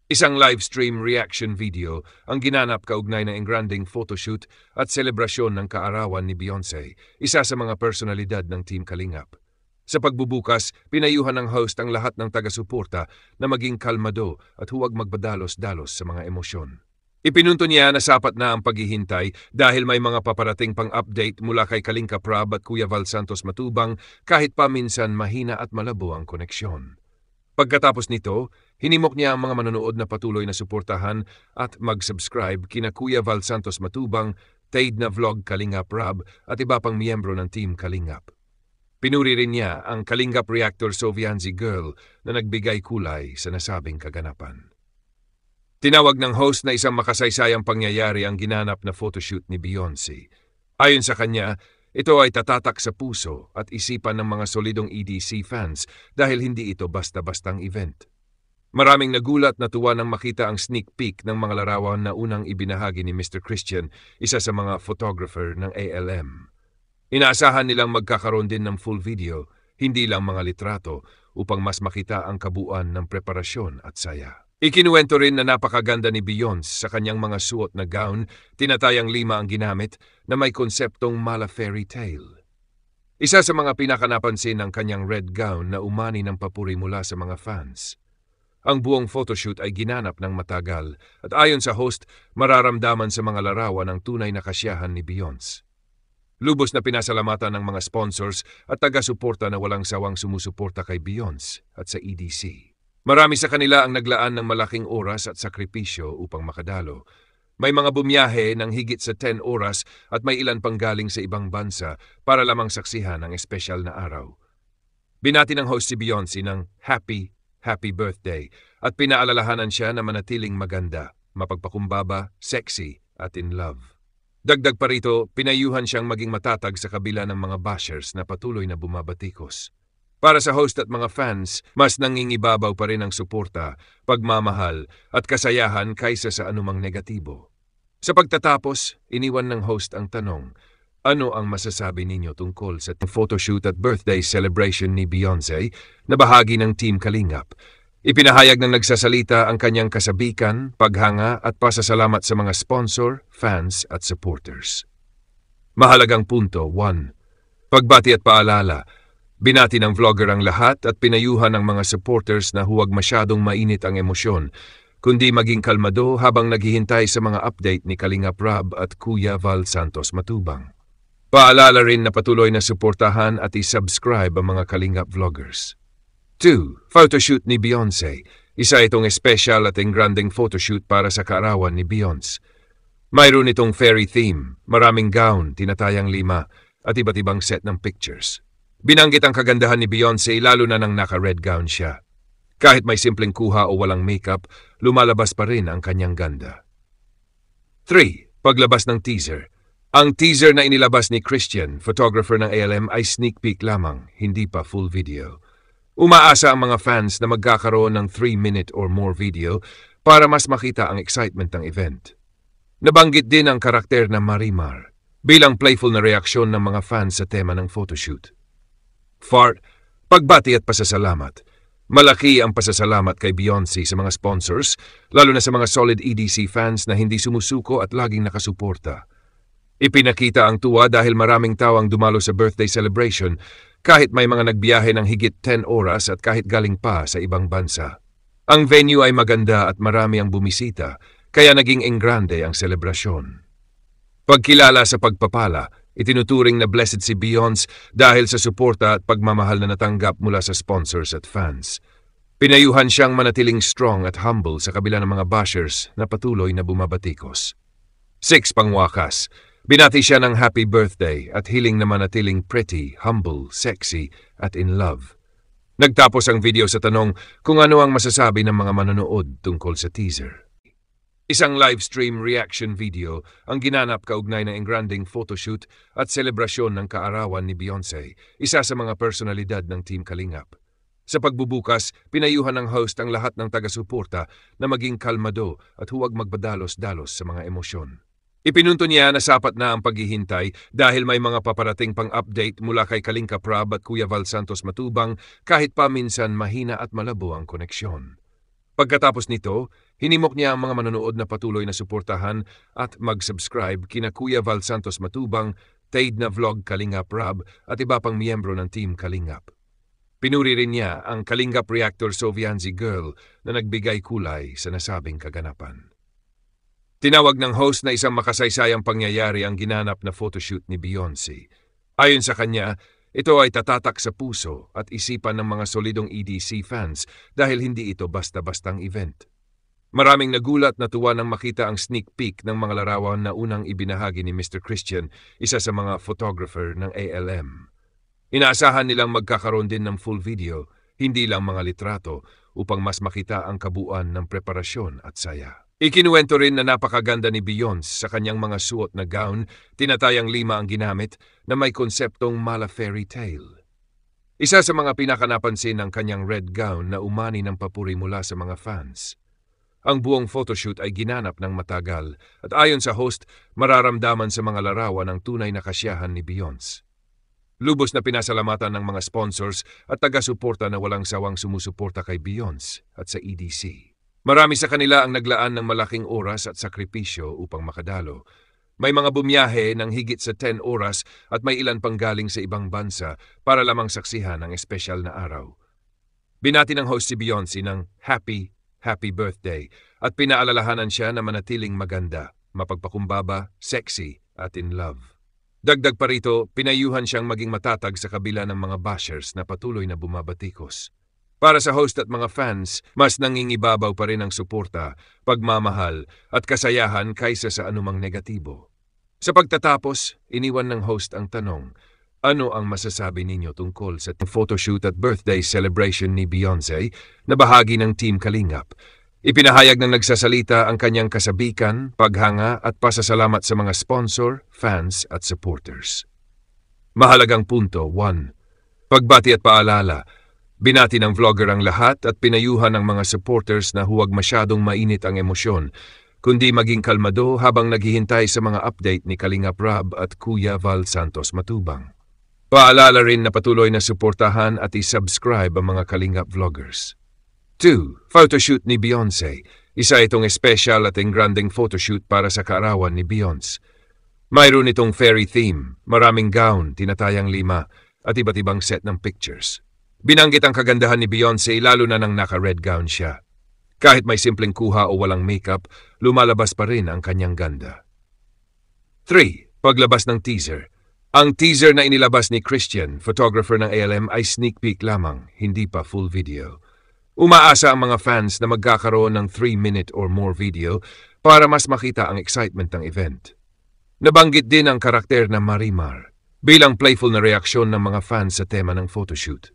Isang livestream reaction video ang ginanap kaugnay ng engranding photoshoot at selebrasyon ng kaarawan ni Beyonce, isa sa mga personalidad ng Team Kalingap. Sa pagbubukas, pinayuhan ng host ang lahat ng taga-suporta na maging kalmado at huwag magpadalos-dalos sa mga emosyon. Ipinunto niya na sapat na ang paghihintay dahil may mga paparating pang update mula kay Kalinga Prab at Kuya Val Santos Matubang kahit pa minsan mahina at malabo ang koneksyon. Pagkatapos nito, hinimok niya ang mga manonood na patuloy na suportahan at mag-subscribe kina Kuya Val Santos Matubang, Tade na Vlog Kalinga Prab at iba pang miyembro ng Team Kalingap. Pinuri rin niya ang Kalingap Reactor Sovianzi Girl na nagbigay kulay sa nasabing kaganapan. Tinawag ng host na isang makasaysayang pangyayari ang ginanap na photoshoot ni Beyonce. Ayon sa kanya, ito ay tatatak sa puso at isipan ng mga solidong EDC fans dahil hindi ito basta-bastang event. Maraming nagulat na tuwa nang makita ang sneak peek ng mga larawan na unang ibinahagi ni Mr. Christian, isa sa mga photographer ng ALM. Inaasahan nilang magkakaroon din ng full video, hindi lang mga litrato, upang mas makita ang kabuuan ng preparasyon at saya. Ikinuwento rin na napakaganda ni Beyonce sa kanyang mga suot na gown, tinatayang 5 ang ginamit na may konseptong mala fairy tale. Isa sa mga pinakanapansin ang kanyang red gown na umani ng papuri mula sa mga fans. Ang buong photoshoot ay ginanap ng matagal at ayon sa host, mararamdaman sa mga larawan ang tunay na kasiyahan ni Beyonce. Lubos na pinasalamatan ng mga sponsors at taga-suporta na walang sawang sumusuporta kay Beyonce at sa EDC. Marami sa kanila ang naglaan ng malaking oras at sakripisyo upang makadalo. May mga bumiyahe ng higit sa 10 oras at may ilan pang galing sa ibang bansa para lamang saksihan ang espesyal na araw. Binati ng host si Beyonce ng Happy Birthday at pinaalalahanan siya na manatiling maganda, mapagpakumbaba, sexy at in love. Dagdag pa rito, pinayuhan siyang maging matatag sa kabila ng mga bashers na patuloy na bumabatikos. Para sa host at mga fans, mas nangingibabaw pa rin ang suporta, pagmamahal at kasayahan kaysa sa anumang negatibo. Sa pagtatapos, iniwan ng host ang tanong, ano ang masasabi ninyo tungkol sa photoshoot at birthday celebration ni Beyonce na bahagi ng Team Kalingap? Ipinahayag ng nagsasalita ang kanyang kasabikan, paghanga at pasasalamat sa mga sponsor, fans at supporters. Mahalagang punto 1. Pagbati at paalala. Binati ng vlogger ang lahat at pinayuhan ng mga supporters na huwag masyadong mainit ang emosyon, kundi maging kalmado habang naghihintay sa mga update ni Kalinga Prab at Kuya Val Santos Matubang. Paalala rin na patuloy na suportahan at i-subscribe ang mga Kalingap vloggers. 2. Photoshoot ni Beyonce. Isa itong espesyal at engranding photoshoot para sa kaarawan ni Beyonce. Mayroon itong fairy theme, maraming gown, tinatayang 5, at iba't ibang set ng pictures. Binanggit ang kagandahan ni Beyonce lalo na nang naka-red gown siya. Kahit may simpleng kuha o walang makeup, lumalabas pa rin ang kanyang ganda. 3. Paglabas ng teaser. Ang teaser na inilabas ni Christian, photographer ng ALM, ay sneak peek lamang, hindi pa full video. Umaasa ang mga fans na magkakaroon ng 3-minute or more video para mas makita ang excitement ng event. Nabanggit din ang karakter na Marimar bilang playful na reaksyon ng mga fans sa tema ng photoshoot. 4. Pagbati at pasasalamat. Malaki ang pasasalamat kay Beyonce sa mga sponsors, lalo na sa mga solid EDC fans na hindi sumusuko at laging nakasuporta. Ipinakita ang tuwa dahil maraming tao ang dumalo sa birthday celebration kahit may mga nagbiyahe ng higit 10 oras at kahit galing pa sa ibang bansa. Ang venue ay maganda at marami ang bumisita, kaya naging engrande ang selebrasyon. Pagkilala sa pagpapala, itinuturing na blessed si Beyonce dahil sa suporta at pagmamahal na natanggap mula sa sponsors at fans. Pinayuhan siyang manatiling strong at humble sa kabila ng mga bashers na patuloy na bumabatikos. 6. Pangwakas. Binati siya ng happy birthday at hiling na manatiling pretty, humble, sexy at in love. Nagtapos ang video sa tanong kung ano ang masasabi ng mga manonood tungkol sa teaser. Isang livestream reaction video ang ginanap kaugnay ng engranding photoshoot at selebrasyon ng kaarawan ni Beyonce, isa sa mga personalidad ng Team Kalingap. Sa pagbubukas, pinayuhan ng host ang lahat ng taga-suporta na maging kalmado at huwag magpadalos-dalos sa mga emosyon. Ipinunto niya na sapat na ang paghihintay dahil may mga paparating pang update mula kay Kalinga Prab at Kuya Val Santos Matubang kahit pa minsan mahina at malabo ang koneksyon. Pagkatapos nito, hinimok niya ang mga manonood na patuloy na suportahan at mag-subscribe kina Kuya Val Santos Matubang, Tade na Vlog Kalingap Rab at iba pang miyembro ng Team Kalingap. Pinuri rin niya ang Kalingap Reactor Sovianzi Girl na nagbigay kulay sa nasabing kaganapan. Tinawag ng host na isang makasaysayang pangyayari ang ginanap na photoshoot ni Beyonce. Ayon sa kanya, ito ay tatatak sa puso at isipan ng mga solidong EDC fans dahil hindi ito basta-bastang event. Maraming nagulat na tuwa nang makita ang sneak peek ng mga larawan na unang ibinahagi ni Mr. Christian, isa sa mga photographer ng ALM. Inaasahan nilang magkakaroon din ng full video, hindi lang mga litrato, upang mas makita ang kabuuan ng preparasyon at saya. Ikinuwento rin na napakaganda ni Beyonce sa kanyang mga suot na gown, tinatayang 5 ang ginamit na may konseptong mala fairy tale. Isa sa mga pinakanapansin ang kanyang red gown na umani ng papuri mula sa mga fans. Ang buong photoshoot ay ginanap ng matagal at ayon sa host, mararamdaman sa mga larawan ang tunay na kasiyahan ni Beyonce. Lubos na pinasalamatan ng mga sponsors at taga-suporta na walang sawang sumusuporta kay Beyonce at sa EDC. Marami sa kanila ang naglaan ng malaking oras at sakripisyo upang makadalo. May mga bumiyahe ng higit sa 10 oras at may ilan pang galing sa ibang bansa para lamang saksihan ang espesyal na araw. Binati ng host si Beyonce ng Happy Birthday at pinaalalahanan siya na manatiling maganda, mapagpakumbaba, sexy at in love. Dagdag pa rito, pinayuhan siyang maging matatag sa kabila ng mga bashers na patuloy na bumabatikos. Para sa host at mga fans, mas nangingibabaw pa rin ang suporta, pagmamahal at kasayahan kaysa sa anumang negatibo. Sa pagtatapos, iniwan ng host ang tanong, ano ang masasabi ninyo tungkol sa photoshoot at birthday celebration ni Beyonce na bahagi ng Team Kalingap? Ipinahayag ng nagsasalita ang kanyang kasabikan, paghanga at pasasalamat sa mga sponsor, fans at supporters. Mahalagang punto 1. Pagbati at paalala. Binati ng vlogger ang lahat at pinayuhan ng mga supporters na huwag masyadong mainit ang emosyon, kundi maging kalmado habang naghihintay sa mga update ni Kalingap Rab at Kuya Val Santos Matubang. Paalala rin na patuloy na suportahan at i-subscribe ang mga Kalingap vloggers. 2. Photoshoot ni Beyonce. Isa itong espesyal at engranding photoshoot para sa kaarawan ni Beyonce. Mayroon itong fairy theme, maraming gown, tinatayang 5, at iba't ibang set ng pictures. Binanggit ang kagandahan ni Beyonce lalo na nang naka-red gown siya. Kahit may simpleng kuha o walang makeup, lumalabas pa rin ang kanyang ganda. 3. Paglabas ng teaser. Ang teaser na inilabas ni Christian, photographer ng ALM, ay sneak peek lamang, hindi pa full video. Umaasa ang mga fans na magkakaroon ng 3-minute or more video para mas makita ang excitement ng event. Nabanggit din ang karakter na Marimar bilang playful na reaksyon ng mga fans sa tema ng photoshoot.